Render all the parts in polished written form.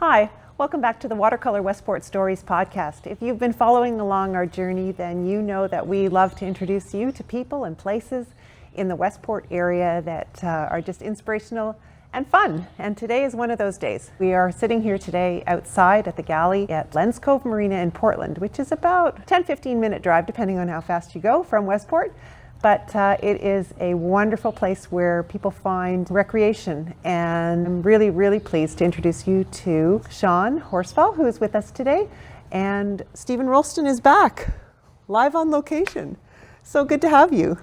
Hi, welcome back to the Watercolor Westport Stories podcast. If you've been following along our journey, then you know that we love to introduce you to people and places in the Westport area that are just inspirational and fun. And today is one of those days. We are sitting here today outside at the galley at Cove Marina in Portland, which is about 10-15 minute drive, depending on how fast you go from Westport. But it is a wonderful place where people find recreation. And I'm really, really pleased to introduce you to Sean Horsfall, who is with us today. And Stephen Rolston is back, live on location. So good to have you.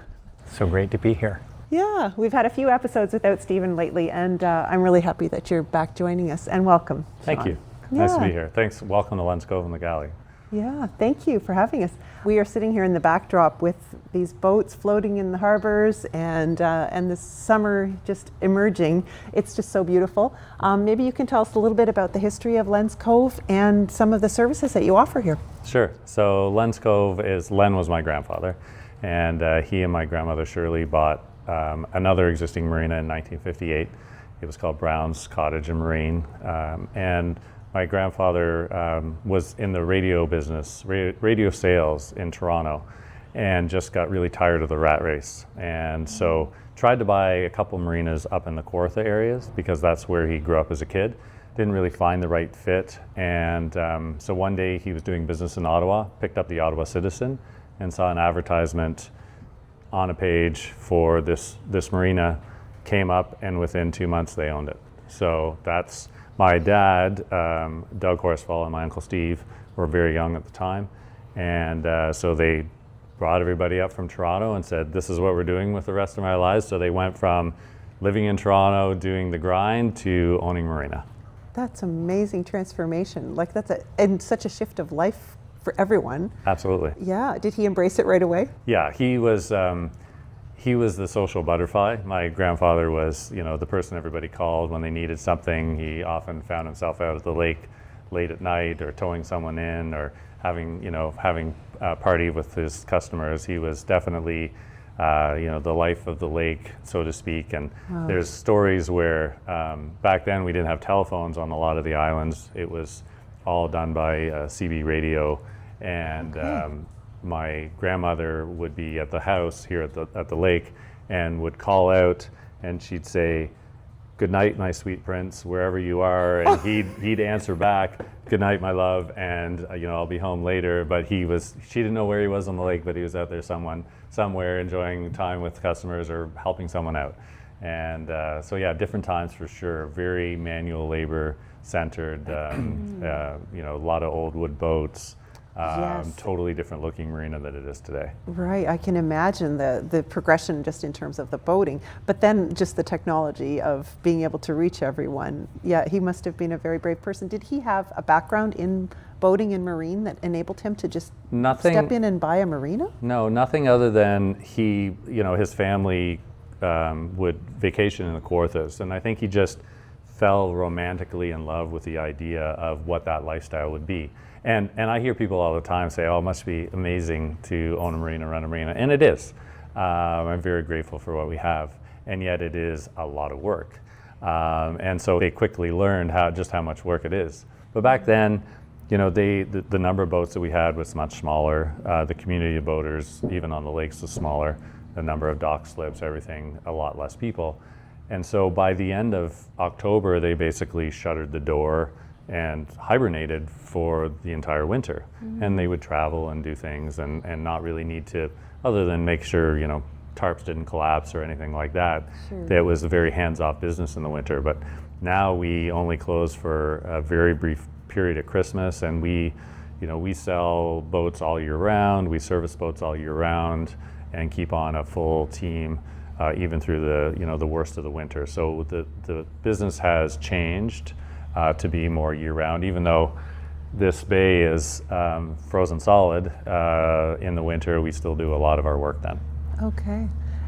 So great to be here. Yeah, we've had a few episodes without Stephen lately, and I'm really happy that you're back joining us. And welcome, Thank Sean. you. Nice to be here. Thanks. Welcome to Cove and the Galley. Yeah, thank you for having us. We are sitting here in the backdrop with these boats floating in the harbors and the summer just emerging. It's just so beautiful. Maybe you can tell us a little bit about the history of Len's Cove and some of the services that you offer here. Sure. So Len's Cove Len was my grandfather, and he and my grandmother Shirley bought another existing marina in 1958. It was called Brown's Cottage and Marine, and my grandfather was in the radio business, radio sales in Toronto, and just got really tired of the rat race. And so tried to buy a couple marinas up in the Kawartha areas because that's where he grew up as a kid. Didn't really find the right fit. And so one day he was doing business in Ottawa, picked up the Ottawa Citizen and saw an advertisement on a page for this marina, came up, and within 2 months they owned it. So that's my dad, Doug Horsfall, and my uncle Steve were very young at the time. And so they brought everybody up from Toronto and said, this is what we're doing with the rest of our lives. So they went from living in Toronto, doing the grind, to owning marina. That's amazing transformation. Like and such a shift of life for everyone. Absolutely. Yeah. Did he embrace it right away? Yeah, he was the social butterfly. My grandfather was, the person everybody called when they needed something. He often found himself out at the lake late at night, or towing someone in, or having a party with his customers. He was definitely, the life of the lake, so to speak. And Wow. There's stories where back then we didn't have telephones on a lot of the islands. It was all done by CB radio, and Okay. My grandmother would be at the house here at the lake and would call out, and she'd say, "Good night, my sweet prince, wherever you are," and he'd answer back, "Good night, my love, and I'll be home later." But she didn't know where he was on the lake, but he was out there somewhere enjoying time with customers or helping someone out. And so yeah, different times for sure. Very manual labor centered. A lot of old wood boats. Yes. Totally different looking marina than it is today. Right, I can imagine the progression just in terms of the boating, but then just the technology of being able to reach everyone. Yeah, he must have been a very brave person. Did he have a background in boating and marine that enabled him to just step in and buy a marina? No, nothing other than his family would vacation in the Kawarthas, and I think he just fell romantically in love with the idea of what that lifestyle would be. And I hear people all the time say, "Oh, it must be amazing to own a marina, run a marina," and it is. I'm very grateful for what we have, and yet it is a lot of work. And so they quickly learned how much work it is. But back then, the number of boats that we had was much smaller. The community of boaters, even on the lakes, was smaller. The number of dock slips, everything, a lot less people. And so by the end of October, they basically shuttered the door and hibernated for the entire winter. Mm-hmm. And they would travel and do things and not really need to, other than make sure, tarps didn't collapse or anything like that. Sure. That was a very hands-off business in the winter. But now we only close for a very brief period at Christmas, and we sell boats all year round, we service boats all year round, and keep on a full team even through the worst of the winter. So the business has changed to be more year-round, even though this bay is frozen solid in the winter. We still do a lot of our work then. Okay.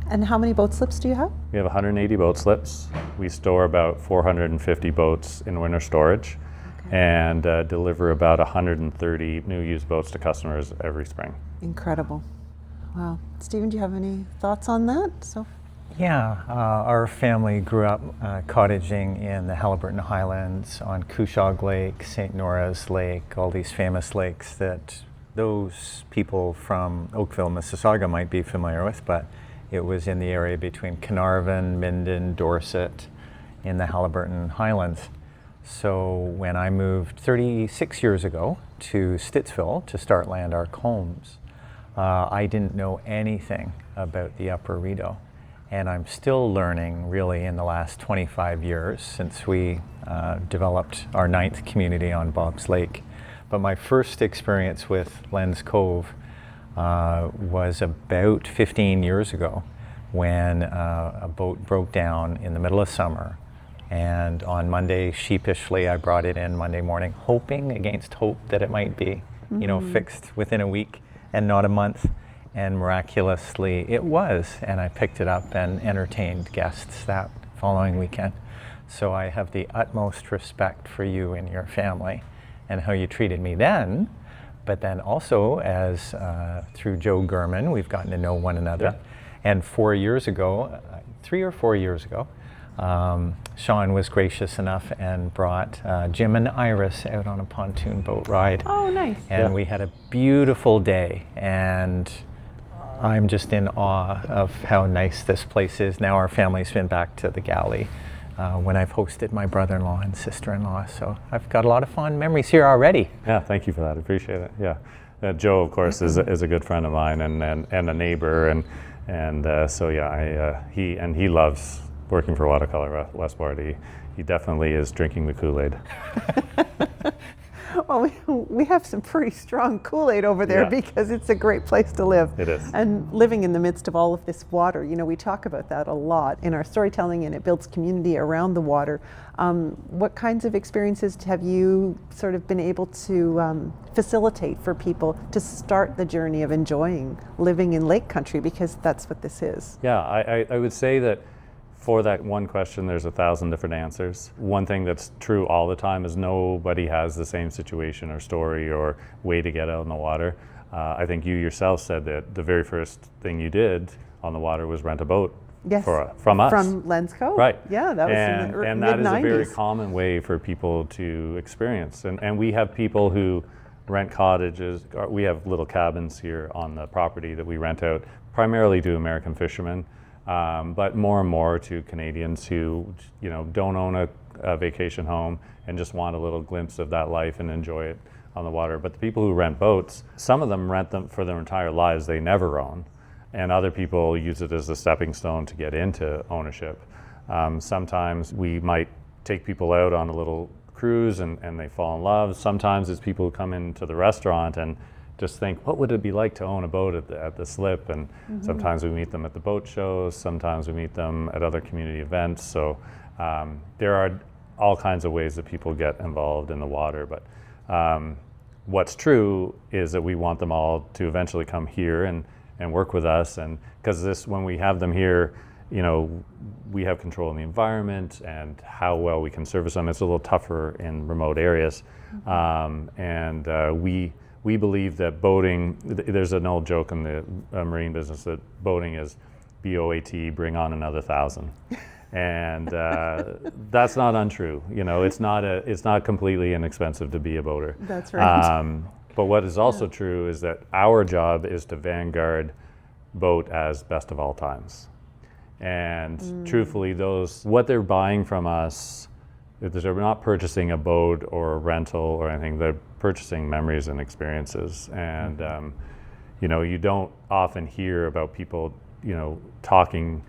And how many boat slips do you have? We have 180 boat slips. We store about 450 boats in winter storage, and deliver about 130 new used boats to customers every spring. Incredible. Wow. Stephen, do you have any thoughts on that? So Yeah, our family grew up cottaging in the Haliburton Highlands on Cushog Lake, St. Nora's Lake, all these famous lakes that those people from Oakville, Mississauga might be familiar with, but it was in the area between Carnarvon, Minden, Dorset, in the Haliburton Highlands. So when I moved 36 years ago to Stittsville to start Landark Homes, I didn't know anything about the Upper Rideau. And I'm still learning really in the last 25 years since we developed our 9th community on Bob's Lake. But my first experience with Len's Cove was about 15 years ago when a boat broke down in the middle of summer. And on Monday, sheepishly, I brought it in Monday morning, hoping against hope that it might be, fixed within a week and not a month. And miraculously it was, and I picked it up and entertained guests that following weekend. So I have the utmost respect for you and your family and how you treated me then, but then also as through Joe Gurman, we've gotten to know one another. Yeah. And 4 years ago, 3 or 4 years ago, Sean was gracious enough and brought Jim and Iris out on a pontoon boat ride. Oh, nice. And we had a beautiful day, and I'm just in awe of how nice this place is. Now our family's been back to the galley when I've hosted my brother-in-law and sister-in-law. So I've got a lot of fond memories here already. Yeah, thank you for that. I appreciate it. Yeah, Joe, of course, is a good friend of mine and a neighbor, and so yeah, he loves working for Watercolor Westport. He definitely is drinking the Kool-Aid. Well, we have some pretty strong Kool-Aid over there because it's a great place to live. It is. And living in the midst of all of this water, we talk about that a lot in our storytelling, and it builds community around the water. What kinds of experiences have you sort of been able to facilitate for people to start the journey of enjoying living in lake country, because that's what this is? Yeah, I would say that for that one question, there's 1,000 different answers. One thing that's true all the time is nobody has the same situation or story or way to get out on the water. I think you yourself said that the very first thing you did on the water was rent a boat from us. From Len's Cove. Right. Yeah, that was in the mid-90s. And that is a very common way for people to experience. And we have people who rent cottages. We have little cabins here on the property that we rent out primarily to American fishermen. But more and more to Canadians who, don't own a vacation home and just want a little glimpse of that life and enjoy it on the water. But the people who rent boats, some of them rent them for their entire lives they never own, and other people use it as a stepping stone to get into ownership. Sometimes we might take people out on a little cruise and they fall in love. Sometimes it's people who come into the restaurant and just think, what would it be like to own a boat at the slip? And sometimes we meet them at the boat shows, sometimes we meet them at other community events. So there are all kinds of ways that people get involved in the water. But what's true is that we want them all to eventually come here and work with us. And because when we have them here, we have control in the environment and how well we can service them. It's a little tougher in remote areas. We believe that boating, there's an old joke in the marine business that boating is BOAT, bring on another 1,000. And that's not untrue. It's not completely inexpensive to be a boater. That's right. But what is also true is that our job is to vanguard boat as best of all times. And truthfully, what they're buying from us, they're not purchasing a boat or a rental or anything. They're purchasing memories and experiences. And you don't often hear about people talking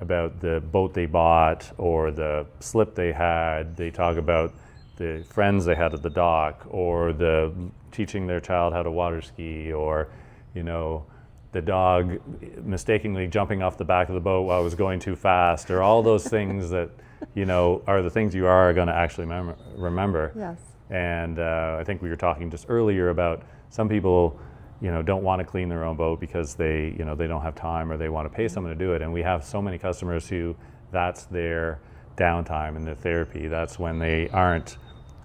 about the boat they bought or the slip they had. They talk about the friends they had at the dock, or the teaching their child how to water ski, or the dog mistakenly jumping off the back of the boat while it was going too fast, or all those things that are the things you are going to actually remember. Yes. And I think we were talking just earlier about some people, don't want to clean their own boat because they don't have time, or they want to pay someone to do it. And we have so many customers who that's their downtime and their therapy. That's when they aren't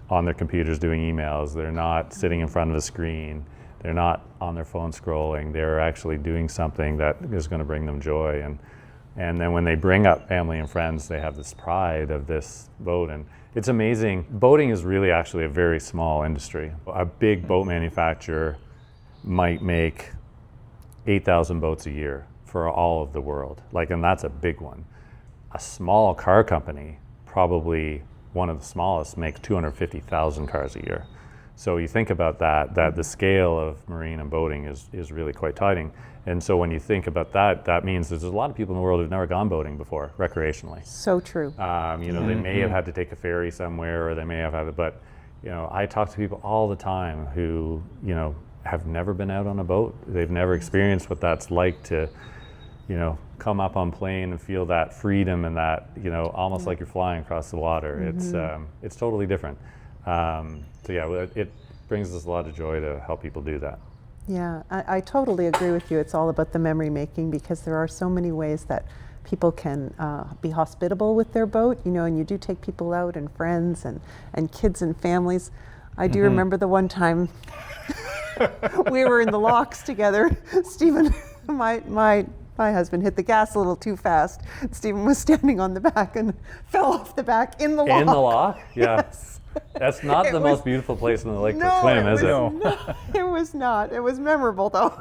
on their computers doing emails. They're not sitting in front of a screen. They're not on their phone scrolling. They're actually doing something that is going to bring them joy. And And then when they bring up family and friends, they have this pride of this boat. And it's amazing. Boating is really actually a very small industry. A big boat manufacturer might make 8,000 boats a year for all of the world. And that's a big one. A small car company, probably one of the smallest, makes 250,000 cars a year. So you think about that the scale of marine and boating is really quite exciting. And so when you think about that, that means there's a lot of people in the world who've never gone boating before, recreationally. So true. They may have had to take a ferry somewhere, or they may have had it, but I talk to people all the time who, have never been out on a boat. They've never experienced what that's like to, come up on plane and feel that freedom and that, almost like you're flying across the water. It's totally different. It brings us a lot of joy to help people do that. Yeah, I totally agree with you. It's all about the memory making, because there are so many ways that people can be hospitable with their boat, and you do take people out, and friends and kids and families. I do remember the one time we were in the locks together. Stephen, my husband, hit the gas a little too fast. Stephen was standing on the back and fell off the back in the lock. In the lock? Yeah. Yes. That's not the most beautiful place in the lake to swim, is it? No, it was not. It was memorable, though.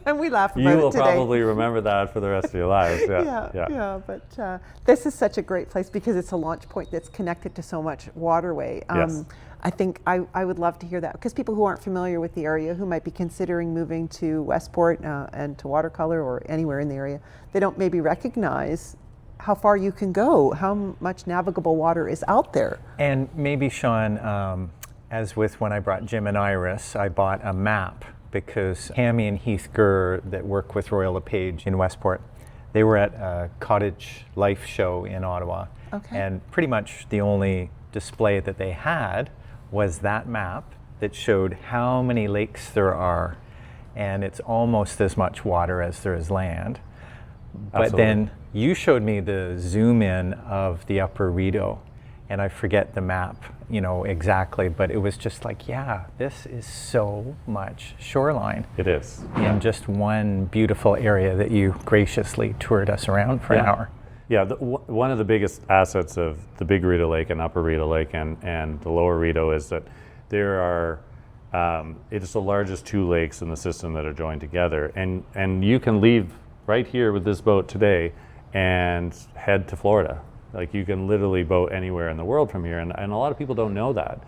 And we laugh about You it will today. probably remember that for the rest of your lives. Yeah. But this is such a great place because it's a launch point that's connected to so much waterway. Yes. I think I would love to hear that, because people who aren't familiar with the area, who might be considering moving to Westport and to Watercolor or anywhere in the area, they don't maybe recognize how far you can go, how much navigable water is out there. And maybe, Sean, as with when I brought Jim and Iris, I bought a map, because Tammy and Heath Gurr, that work with Royal LePage in Westport, they were at a cottage life show in Ottawa. Okay. And pretty much the only display that they had was that map that showed how many lakes there are, and it's almost as much water as there is land. But Absolutely. then you showed me the zoom in of the upper Rideau, and I forget the map, exactly, but it was just like, yeah, this is so much shoreline. It is. In just one beautiful area that you graciously toured us around for an hour. Yeah, one of the biggest assets of the Big Rideau Lake and Upper Rideau Lake and the Lower Rideau is that there are, it is the largest two lakes in the system that are joined together. And you can leave right here with this boat today and head to Florida. Like, you can literally boat anywhere in the world from here, and a lot of people don't know that.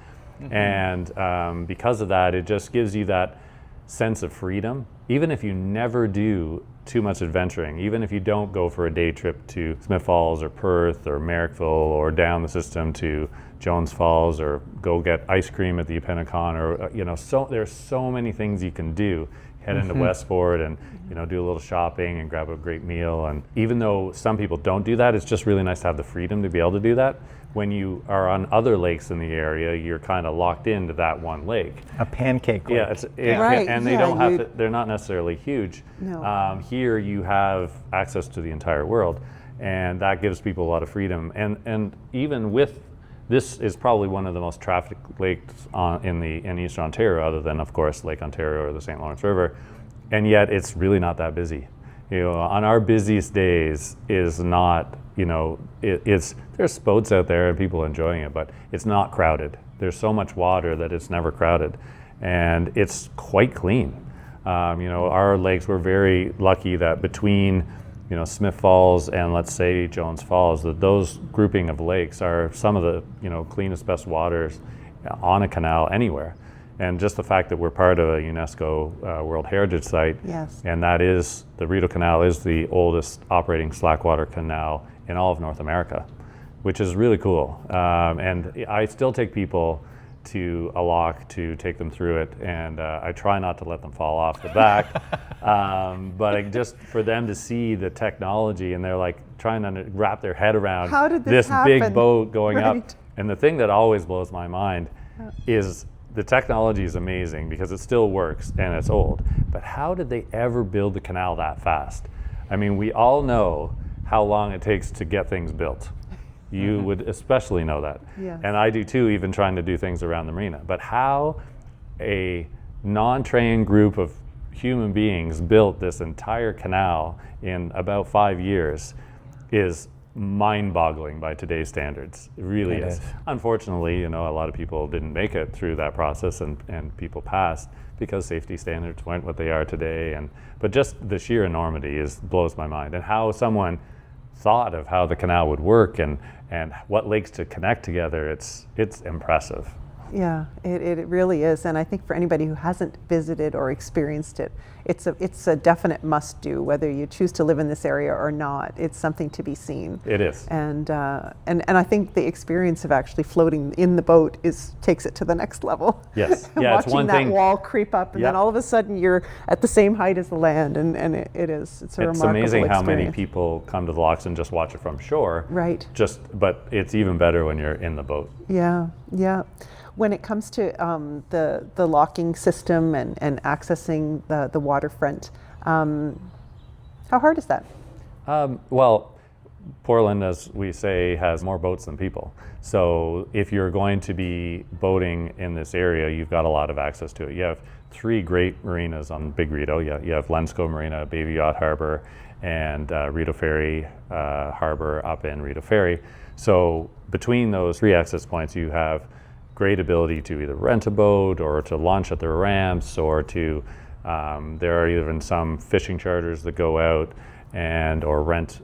And because of that, it just gives you that sense of freedom. Even if you never do too much adventuring, even if you don't go for a day trip to Smith Falls or Perth or Marrickville or down the system to Jones Falls, or go get ice cream at the Epenacon, or so there's so many things you can do. Head into Westport and do a little shopping and grab a great meal. And even though some people don't do that, it's just really nice to have the freedom to be able to do that. When you are on other lakes in the area, you're kind of locked into that one lake. A pancake lake. Right, and they don't have to, they're not necessarily huge. No. Here you have access to the entire world, and that gives people a lot of freedom. And even with this, is probably one of the most trafficked lakes in Eastern Ontario, other than, of course, Lake Ontario or the St. Lawrence River, and yet it's really not that busy. On our busiest days is not, there's boats out there and people enjoying it, but it's not crowded. There's so much water that it's never crowded, and it's quite clean. Our lakes, we're very lucky that between Smith Falls and, let's say, Jones Falls, that those grouping of lakes are some of the cleanest, best waters on a canal anywhere. And just the fact that we're part of a UNESCO World Heritage Site, Yes. and that is, the Rideau Canal is the oldest operating slackwater canal in all of North America, which is really cool. And I still take people to a lock to take them through it, and I try not to let them fall off the back, but just for them to see the technology, and they're like trying to wrap their head around How did this big happen? boat going up. Right. And the thing that always blows my mind is the technology is amazing because it still works and it's old, but how did they ever build the canal that fast? I mean, we all know how long it takes to get things built. You would especially know that. Yes. And I do too, even trying to do things around the marina. But how a non-trained group of human beings built this entire canal in about 5 years is mind-boggling by today's standards. It really is. Unfortunately, a lot of people didn't make it through that process, and people passed because safety standards weren't what they are today. But just the sheer enormity blows my mind, and how someone thought of how the canal would work and what lakes to connect together. It's impressive. Yeah, it really is, and I think for anybody who hasn't visited or experienced it, it's a definite must-do, whether you choose to live in this area or not. It's something to be seen. It is, and I think the experience of actually floating in the boat takes it to the next level. Yes, yeah, it's one thing. Watching that wall creep up, and then all of a sudden you're at the same height as the land, and it's a remarkable experience. It's amazing how many people come to the locks and just watch it from shore. Right. But it's even better when you're in the boat. Yeah, yeah. When it comes to the locking system and accessing the waterfront, how hard is that? Well, Portland, as we say, has more boats than people. So if you're going to be boating in this area, you've got a lot of access to it. You have 3 great marinas on Big Rideau. You have Cove Marina, Baby Yacht Harbor, and Rideau Ferry Harbor up in Rideau Ferry. So between those 3 access points, you have great ability to either rent a boat or to launch at the ramps, or to there are even some fishing charters that go out or rent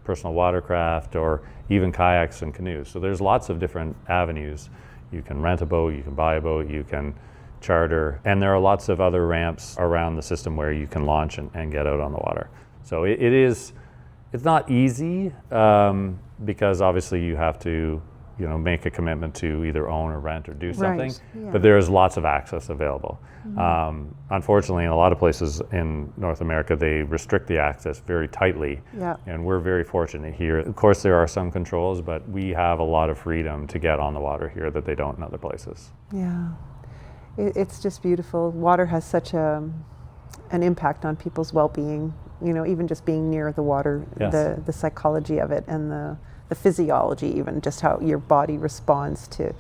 personal watercraft, or even kayaks and canoes. So there's lots of different avenues. You can rent a boat, you can buy a boat, you can charter, and there are lots of other ramps around the system where you can launch and get out on the water. So it's not easy, because obviously you have to make a commitment to either own or rent or do something. Right. Yeah. But there is lots of access available. Unfortunately, in a lot of places in North America, they restrict the access very tightly. Yeah. And we're very fortunate here. Of course, there are some controls, but we have a lot of freedom to get on the water here that they don't in other places. Yeah. It's just beautiful. Water has such an impact on people's well-being. Even just being near the water, Yes. the psychology of it, and the physiology, even just how your body responds to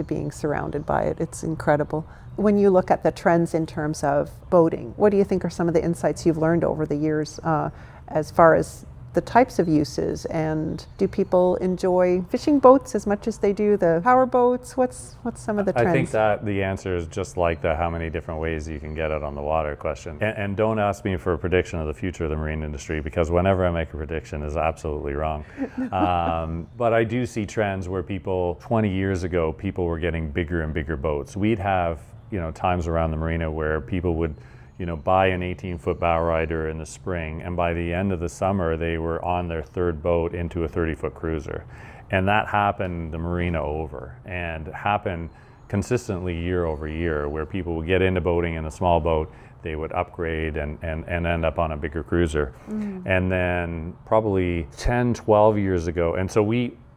being surrounded by it. It's incredible. When you look at the trends in terms of boating, what do you think are some of the insights you've learned over the years as far as the types of uses, and do people enjoy fishing boats as much as they do the power boats? What's some of the trends? I think that the answer is just like the how many different ways you can get out on the water question. And don't ask me for a prediction of the future of the marine industry, because whenever I make a prediction is absolutely wrong. But I do see trends where 20 years ago, people were getting bigger and bigger boats. We'd have times around the marina where people would buy an 18-foot bow rider in the spring, and by the end of the summer, they were on their 3rd boat into a 30-foot cruiser. And that happened the marina over, and happened consistently year over year, where people would get into boating in a small boat, they would upgrade and end up on a bigger cruiser. And then probably 10, 12 years ago, and so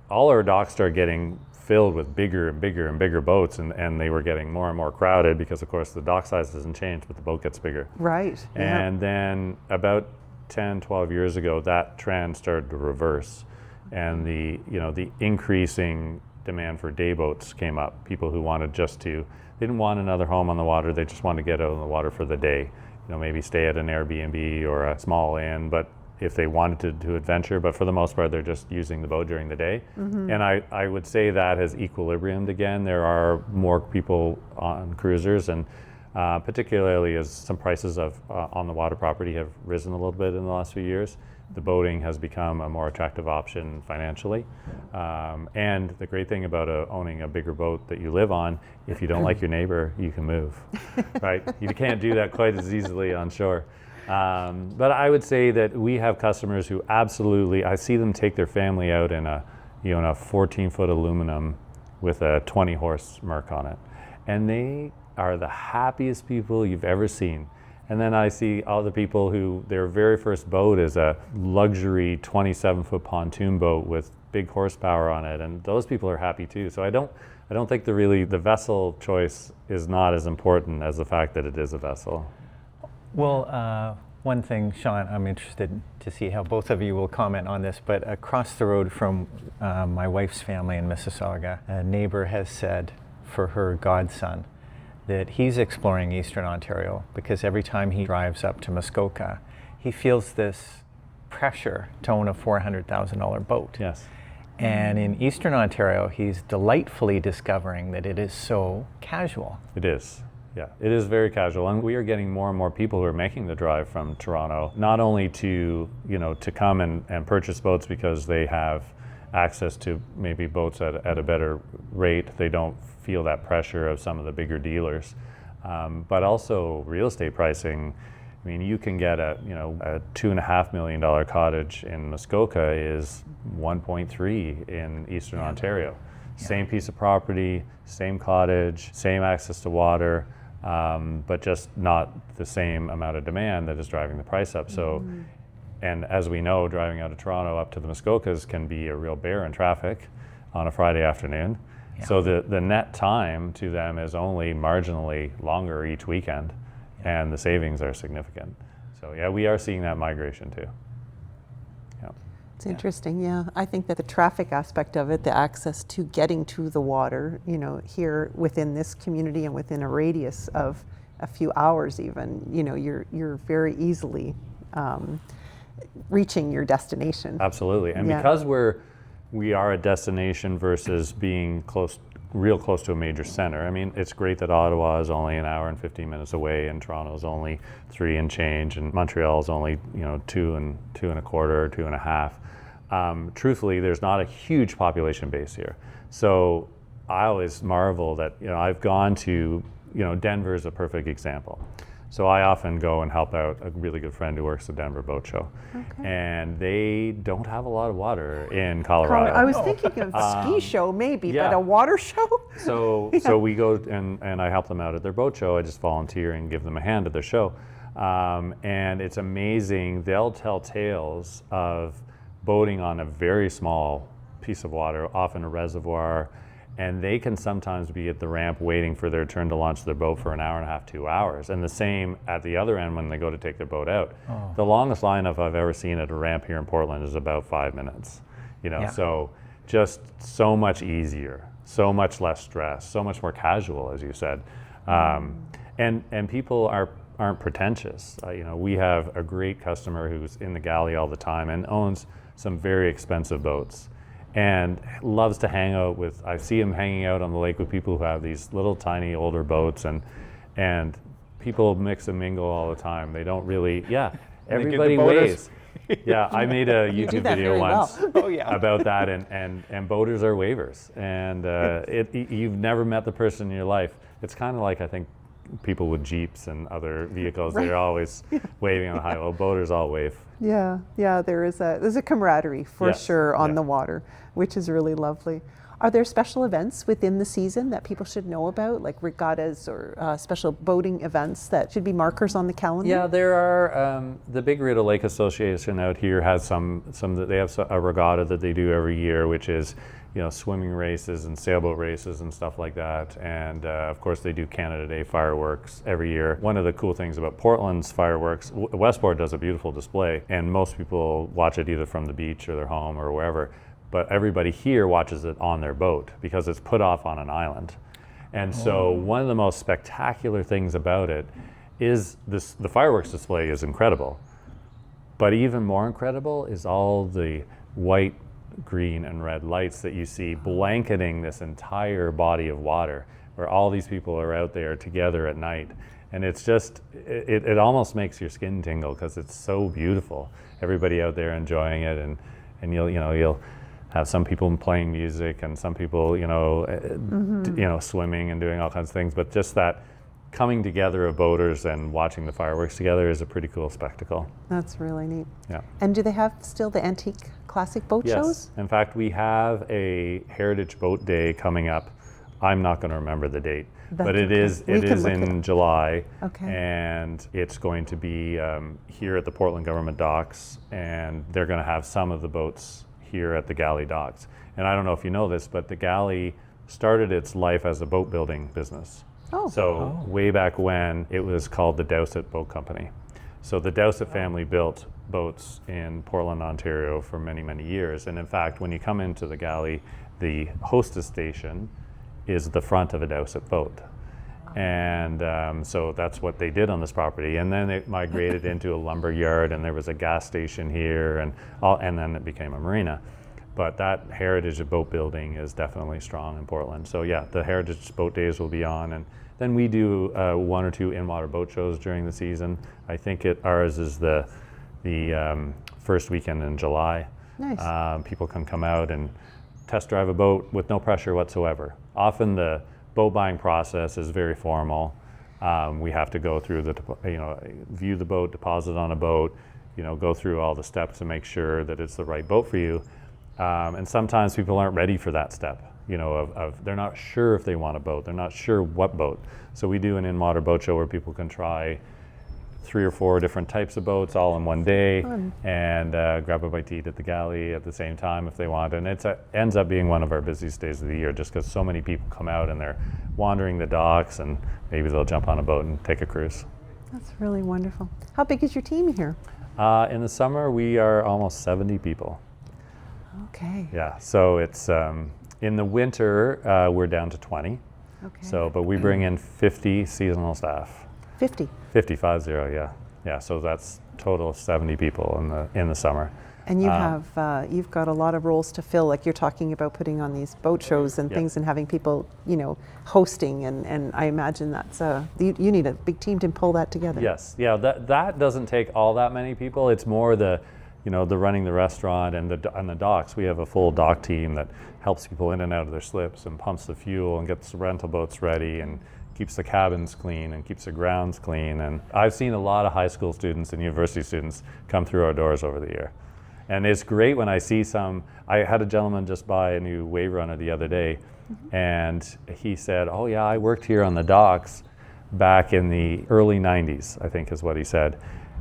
all our docks started getting filled with bigger and bigger and bigger boats, and they were getting more and more crowded, because of course the dock size doesn't change, but the boat gets bigger. Right. And then about 10, 12 years ago, that trend started to reverse, and the increasing demand for day boats came up. People who wanted they didn't want another home on the water, they just wanted to get out on the water for the day. Maybe stay at an Airbnb or a small inn, but if they wanted to adventure, but for the most part, they're just using the boat during the day. And I would say that has equilibriumed again. There are more people on cruisers, and particularly as some prices of on the water property have risen a little bit in the last few years, the boating has become a more attractive option financially. And the great thing about owning a bigger boat that you live on, if you don't like your neighbor, you can move, right? You can't do that quite as easily on shore. But I would say that we have customers who absolutely, I see them take their family out in a 14-foot aluminum with a 20-horse Merc on it, and they are the happiest people you've ever seen. And then I see other people who their very first boat is a luxury 27-foot pontoon boat with big horsepower on it, and those people are happy too. So I don't think the vessel choice is not as important as the fact that it is a vessel. Well, one thing, Sean, I'm interested to see how both of you will comment on this, but across the road from my wife's family in Mississauga, a neighbor has said for her godson that he's exploring Eastern Ontario because every time he drives up to Muskoka, he feels this pressure to own a $400,000 boat. Yes. And in Eastern Ontario, he's delightfully discovering that it is so casual. It is. Yeah, it is very casual, and we are getting more and more people who are making the drive from Toronto, not only to to come and purchase boats because they have access to maybe boats at a better rate. They don't feel that pressure of some of the bigger dealers, but also real estate pricing. I mean, you can get a $2.5 million cottage in Muskoka is 1.3 in Eastern Ontario. Yeah. Same piece of property, same cottage, same access to water, but just not the same amount of demand that is driving the price up. So, and as we know, driving out of Toronto up to the Muskokas can be a real bear in traffic on a Friday afternoon. Yeah. So the net time to them is only marginally longer each weekend, and the savings are significant. So yeah, we are seeing that migration too. Yeah. It's interesting, yeah. I think that the traffic aspect of it, the access to getting to the water, here within this community and within a radius of a few hours even, you're very easily reaching your destination. Absolutely, and because we are a destination versus being real close to a major center. I mean, it's great that Ottawa is only an hour and 15 minutes away, and Toronto is only 3 and change, and Montreal is only 2 and a quarter, 2.5. Truthfully, there's not a huge population base here, so I always marvel that I've gone to Denver is a perfect example. So I often go and help out a really good friend who works at Denver Boat Show. Okay. And they don't have a lot of water in Colorado. I was thinking of ski show maybe, but a water show? So we go and I help them out at their boat show. I just volunteer and give them a hand at their show. And it's amazing. They'll tell tales of boating on a very small piece of water, often a reservoir, and they can sometimes be at the ramp waiting for their turn to launch their boat for an hour and a half, 2 hours. And the same at the other end when they go to take their boat out. Oh. The longest lineup I've ever seen at a ramp here in Portland is about 5 minutes. So just so much easier, so much less stress, so much more casual, as you said. And people aren't pretentious. We have a great customer who's in the galley all the time and owns some very expensive boats, and loves to hang out with. I see him hanging out on the lake with people who have these little tiny older boats, and people mix and mingle all the time. They don't really, everybody waves. Yeah, I made a YouTube video once about that, and boaters are wavers, and you've never met the person in your life. It's kind of like, I think, people with Jeeps and other vehicles. Right. They're always waving on the highway. Well, boaters all wave. Yeah, there's a camaraderie for sure on the water, which is really lovely. Are there special events within the season that people should know about, like regattas or special boating events that should be markers on the calendar? Yeah, there are. The Big Rideau Lake Association out here has some that they have a regatta that they do every year, which is swimming races and sailboat races and stuff like that. And of course they do Canada Day fireworks every year. One of the cool things about Portland's fireworks, Westport does a beautiful display, and most people watch it either from the beach or their home or wherever, but everybody here watches it on their boat because it's put off on an island. And so one of the most spectacular things about it is the fireworks display is incredible, but even more incredible is all the white, green and red lights that you see blanketing this entire body of water where all these people are out there together at night, and it's just it almost makes your skin tingle because it's so beautiful. Everybody out there enjoying it, and you'll have some people playing music and some people swimming and doing all kinds of things, but just that coming together of boaters and watching the fireworks together is a pretty cool spectacle. That's really neat. Yeah. And do they have still the antique classic boat shows? In fact, we have a Heritage Boat Day coming up. I'm not going to remember the date, but it is in July, and it's going to be here at the Portland Government Docks, and they're going to have some of the boats here at the Galley Docks. And I don't know if you know this, but the Galley started its life as a boat building business. Way back when, it was called the Dowsett Boat Company. So the Dowsett family built boats in Portland, Ontario for many, many years. And in fact, when you come into the galley, the hostess station is the front of a Dowsett boat. And so that's what they did on this property. And then it migrated into a lumber yard, and there was a gas station here, and then it became a marina. But that heritage of boat building is definitely strong in Portland. So yeah, the Heritage Boat Days will be on, and then we do 1 or 2 in-water boat shows during the season. I think ours is the first weekend in July. Nice. People can come out and test drive a boat with no pressure whatsoever. Often the boat buying process is very formal. We have to go through view the boat, deposit on a boat, go through all the steps to make sure that it's the right boat for you. And sometimes people aren't ready for that step, they're not sure if they want a boat, they're not sure what boat. So we do an in-water boat show where people can try 3 or 4 different types of boats all in one day. Fun. And grab a bite to eat at the galley at the same time if they want. And it ends up being one of our busiest days of the year, just because so many people come out and they're wandering the docks, and maybe they'll jump on a boat and take a cruise. That's really wonderful. How big is your team here? In the summer, we are almost 70 people. Okay. Yeah, so it's in the winter, we're down to 20. Okay. But we bring in 50 seasonal staff. 50. 50, yeah. So that's total of 70 people in the summer. And you you've got a lot of roles to fill, like you're talking about putting on these boat shows and things, and having people, hosting, and I imagine that's you need a big team to pull that together. Yes, yeah, that doesn't take all that many people. It's more the running the restaurant and the docks. We have a full dock team that helps people in and out of their slips and pumps the fuel and gets the rental boats ready and keeps the cabins clean and keeps the grounds clean. And I've seen a lot of high school students and university students come through our doors over the year. And it's great when I see some. I had a gentleman just buy a new wave runner the other day, and he said, "Oh yeah, I worked here on the docks back in the early 90s, I think is what he said."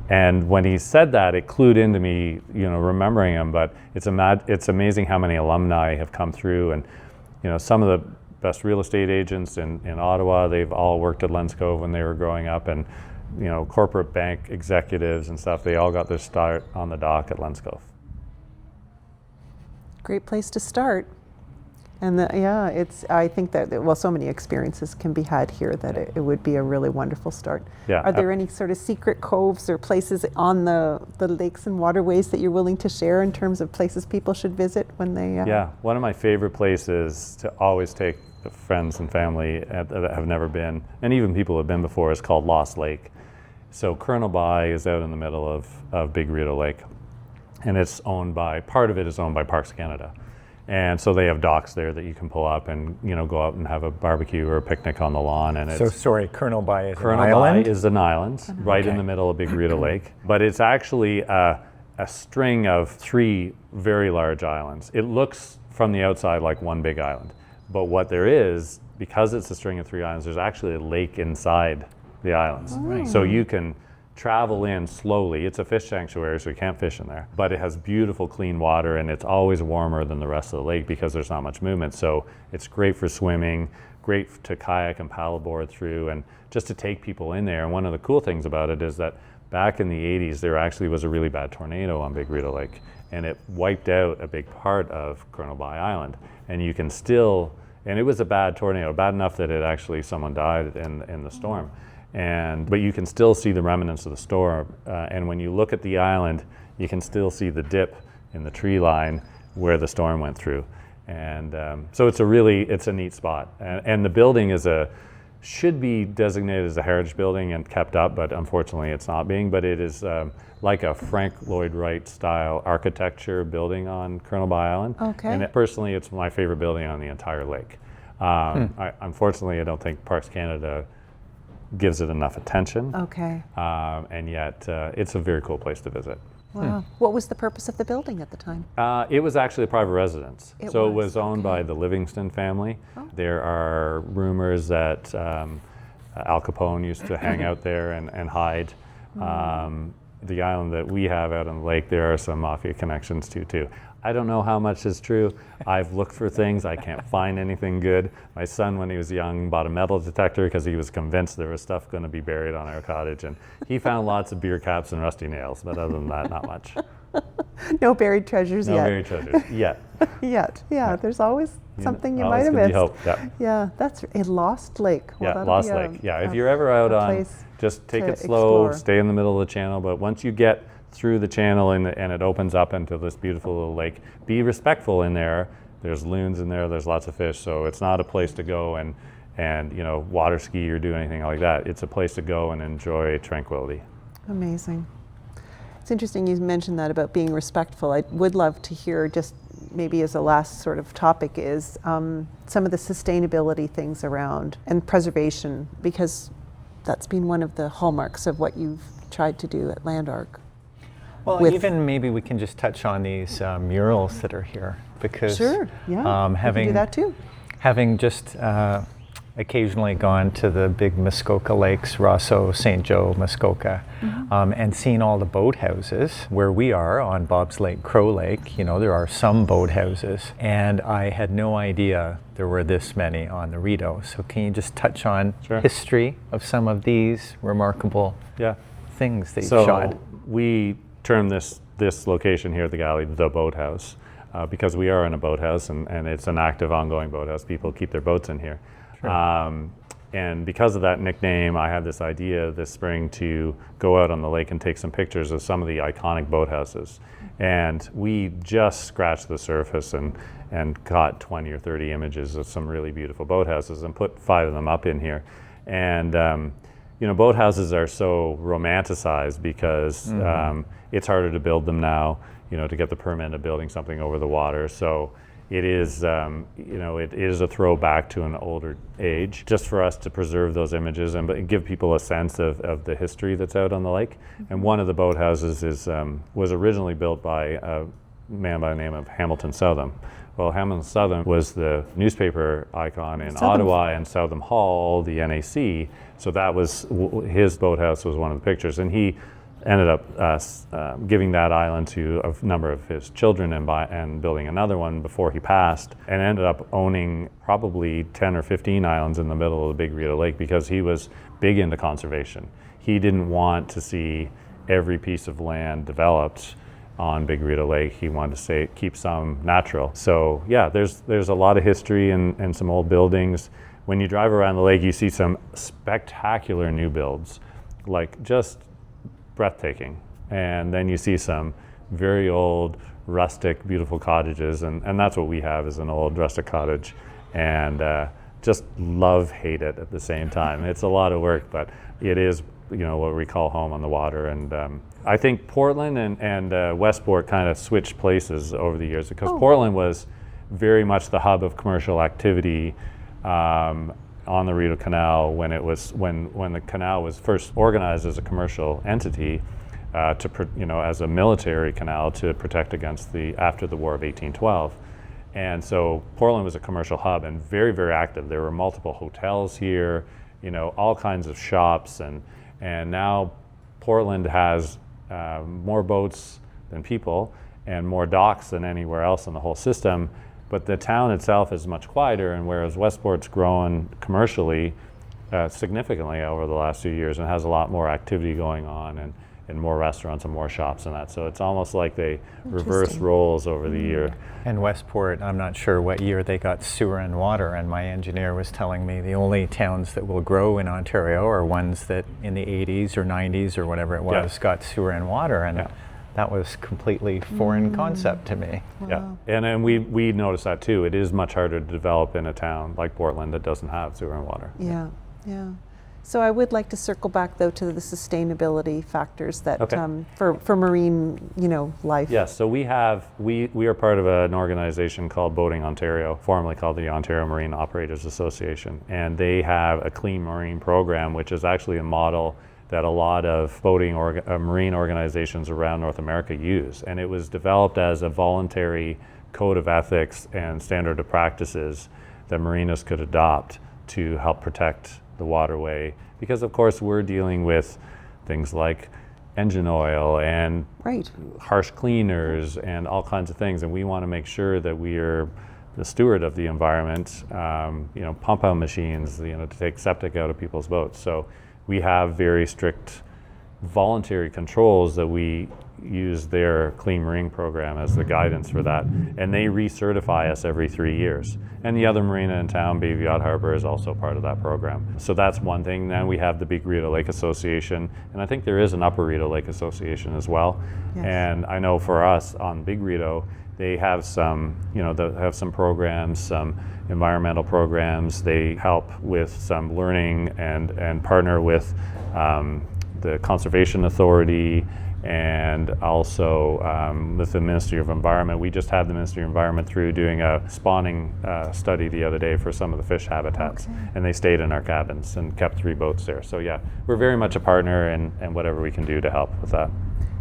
And when he said that, it clued into me, remembering him. But it's amazing how many alumni have come through, and some of the best real estate agents in Ottawa, they've all worked at Lens Cove when they were growing up, and corporate bank executives and stuff, they all got their start on the dock at Lens Cove. Great place to start. And I think that, so many experiences can be had here that it would be a really wonderful start. Yeah. Are there any sort of secret coves or places on the lakes and waterways that you're willing to share in terms of places people should visit when they... Yeah, one of my favorite places to always take friends and family that have never been, and even people who have been before, is called Lost Lake. So Colonel By is out in the middle of Big Rideau Lake, and part of it is owned by Parks Canada. And so they have docks there that you can pull up and go out and have a barbecue or a picnic on the lawn. And So sorry, Colonel By is an island? Colonel By is an island right in the middle of Big Rideau Lake. But it's actually a string of 3 very large islands. It looks from the outside like one big island. But what there is, because it's a string of 3 islands, there's actually a lake inside the islands. Oh. So you can travel in slowly. It's a fish sanctuary, so you can't fish in there. But it has beautiful, clean water, and it's always warmer than the rest of the lake because there's not much movement. So it's great for swimming, great to kayak and paddleboard through, and just to take people in there. And one of the cool things about it is that back in the 80s, there actually was a really bad tornado on Big Rideau Lake, and it wiped out a big part of Colonel By Island. And you can still, and it was a bad tornado, bad enough that someone died in the storm. But you can still see the remnants of the storm. And when you look at the island, you can still see the dip in the tree line where the storm went through. And so it's a neat spot. And the building should be designated as a heritage building and kept up, but unfortunately it's not being. But it is like a Frank Lloyd Wright style architecture building on Colonel By Island. Okay. And personally, it's my favorite building on the entire lake. Unfortunately, I don't think Parks Canada gives it enough attention. Okay. And yet it's a very cool place to visit. Wow. What was the purpose of the building at the time? It was actually a private residence. It was owned by the Livingston family. Oh. There are rumors that Al Capone used to hang out there and hide. The island that we have out on the lake, there are some mafia connections too. I don't know how much is true. I've looked for things. I can't find anything good. My son, when he was young, bought a metal detector because he was convinced there was stuff going to be buried on our cottage. And he found lots of beer caps and rusty nails. But other than that, not much. No buried treasures No yet. buried treasures yet. Yet. Yeah, there's always something you Always might have can be missed. hope, yeah. Yeah, that's a Lost Lake. Well, Yeah, that'll Lost be Lake. Yeah, if you're ever out a on, place just take to it slow, explore. stay in the middle of the channel, but once you get through the channel and it opens up into this beautiful little lake, be respectful in there. There's loons in there, there's lots of fish, so it's not a place to go and water ski or do anything like that. It's a place to go and enjoy tranquility. Amazing. It's interesting you mentioned that about being respectful. I would love to hear, just maybe as a last sort of topic, is some of the sustainability things around and preservation, because that's been one of the hallmarks of what you've tried to do at Landark. Well, even maybe we can just touch on these murals that are here, because Sure, yeah, we can do that too. Having just occasionally gone to the big Muskoka lakes, Rosso, St. Joe, Muskoka, and seen all the boathouses. Where we are on Bob's Lake, Crow Lake, there are some boathouses, and I had no idea there were this many on the Rideau. So can you just touch on history of some of these remarkable things that you've shot? We term this location here at the Galley the boathouse, because we are in a boathouse, and it's an active, ongoing boathouse. People keep their boats in here. And because of that nickname, I had this idea this spring to go out on the lake and take some pictures of some of the iconic boathouses. And we just scratched the surface and caught 20 or 30 images of some really beautiful boathouses and put 5 of them up in here. And boathouses are so romanticized because it's harder to build them now, to get the permit of building something over the water. So it is, it is a throwback to an older age, just for us to preserve those images and give people a sense of the history that's out on the lake. And one of the boathouses was originally built by a man by the name of Hamilton Southam. Well, Hamilton Southam was the newspaper icon in Ottawa and Southam Hall, the NAC. So that was his boathouse was one of the pictures, and he ended up giving that island to a number of his children and building another one before he passed, and ended up owning probably 10 or 15 islands in the middle of the Big Rideau Lake because he was big into conservation. He didn't want to see every piece of land developed on Big Rideau Lake. He wanted to keep some natural. So yeah, there's a lot of history and some old buildings. When you drive around the lake, you see some spectacular new builds, like just breathtaking. And then you see some very old, rustic, beautiful cottages, and that's what we have, is an old rustic cottage. And just hate it at the same time. It's a lot of work, but it is, what we call home on the water. And I think Portland and Westport kind of switched places over the years, because Portland was very much the hub of commercial activity on the Rideau Canal when the canal was first organized as a commercial entity, as a military canal to protect against after the War of 1812. And so Portland was a commercial hub and very, very active. There were multiple hotels here, all kinds of shops, and now Portland has more boats than people and more docks than anywhere else in the whole system. But the town itself is much quieter, and whereas Westport's grown commercially significantly over the last few years and has a lot more activity going on and more restaurants and more shops and that. So it's almost like they reverse roles over the year. And Westport, I'm not sure what year they got sewer and water, and my engineer was telling me the only towns that will grow in Ontario are ones that in the 80s or 90s or whatever it was got sewer and water. And that was completely foreign concept to me. Wow. Yeah, and we noticed that too. It is much harder to develop in a town like Portland that doesn't have sewer and water. Yeah, yeah. So I would like to circle back though to the sustainability factors that for marine, life. Yes, so we are part of an organization called Boating Ontario, formerly called the Ontario Marine Operators Association, and they have a clean marine program, which is actually a model that a lot of marine organizations around North America use. And it was developed as a voluntary code of ethics and standard of practices that marinas could adopt to help protect the waterway. Because of course we're dealing with things like engine oil and harsh cleaners and all kinds of things. And we want to make sure that we are the steward of the environment, pump out machines, to take septic out of people's boats. So we have very strict voluntary controls that we use their Clean Marine program as the guidance for that, and they recertify us every 3 years. And the other marina in town, Bayview Yacht Harbor, is also part of that program. So that's one thing. Then we have the Big Rideau Lake Association, and I think there is an Upper Rideau Lake Association as well. Yes. And I know for us on Big Rideau, they have some, they have some programs, some environmental programs. They help with some learning and partner with the Conservation Authority, and also with the Ministry of Environment. We just had the Ministry of Environment through doing a spawning study the other day for some of the fish habitats, and they stayed in our cabins and kept 3 boats there. So yeah, we're very much a partner, and whatever we can do to help with that.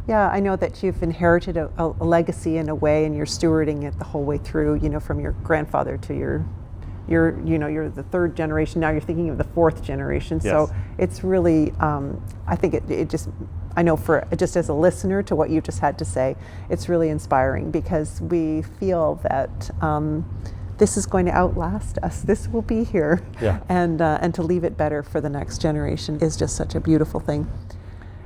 Yeah, I know that you've inherited a legacy in a way, and you're stewarding it the whole way through, from your grandfather to you're the 3rd generation. Now you're thinking of the 4th generation. Yes. So it's really, I think it just, I know for just as a listener to what you just had to say, it's really inspiring, because we feel that this is going to outlast us. This will be here. Yeah. And to leave it better for the next generation is just such a beautiful thing.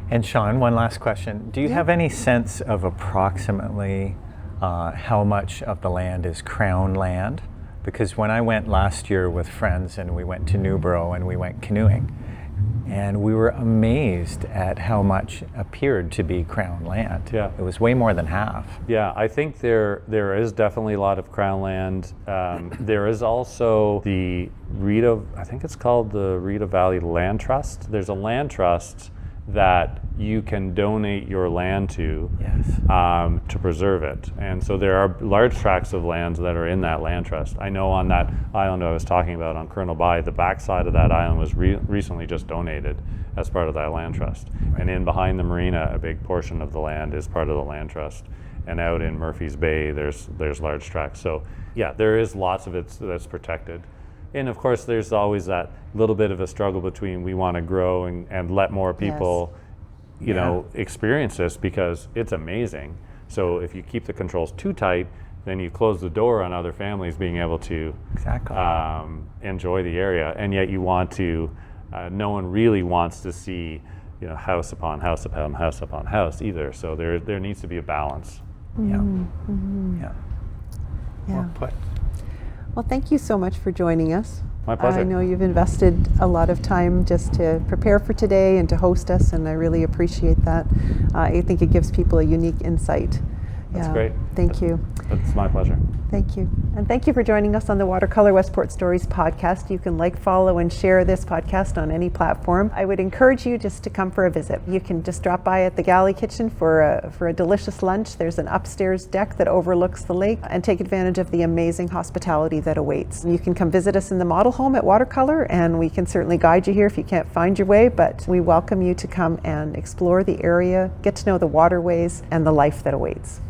And Sean, one last question. Do you have any sense of approximately how much of the land is Crown land? Because when I went last year with friends, and we went to Newborough and we went canoeing, and we were amazed at how much appeared to be Crown land. Yeah. It was way more than half. Yeah, I think there is definitely a lot of Crown land. There is also the Rideau, I think it's called the Rideau Valley Land Trust. There's a land trust that you can donate your land to, to preserve it. And so there are large tracts of lands that are in that land trust. I know on that island I was talking about on Colonel Bay, the backside of that island was recently just donated as part of that land trust. And in behind the marina, a big portion of the land is part of the land trust. And out in Murphy's Bay, there's large tracts. So yeah, there is lots of it that's protected. And of course, there's always that little bit of a struggle between we want to grow and let more people, experience this, because it's amazing. So if you keep the controls too tight, then you close the door on other families being able to enjoy the area. And yet you want to, no one really wants to see, house upon house upon house upon house either. So there needs to be a balance. Yeah. Mm-hmm. Yeah. Yeah. Well put. Well, thank you so much for joining us. My pleasure. I know you've invested a lot of time just to prepare for today and to host us, and I really appreciate that. I think it gives people a unique insight. That's great. Thank you. It's my pleasure. Thank you. And thank you for joining us on the Watercolor Westport Stories podcast. You can follow, and share this podcast on any platform. I would encourage you just to come for a visit. You can just drop by at the galley kitchen for a delicious lunch. There's an upstairs deck that overlooks the lake, and take advantage of the amazing hospitality that awaits. You can come visit us in the model home at Watercolor, and we can certainly guide you here if you can't find your way, but we welcome you to come and explore the area, get to know the waterways and the life that awaits.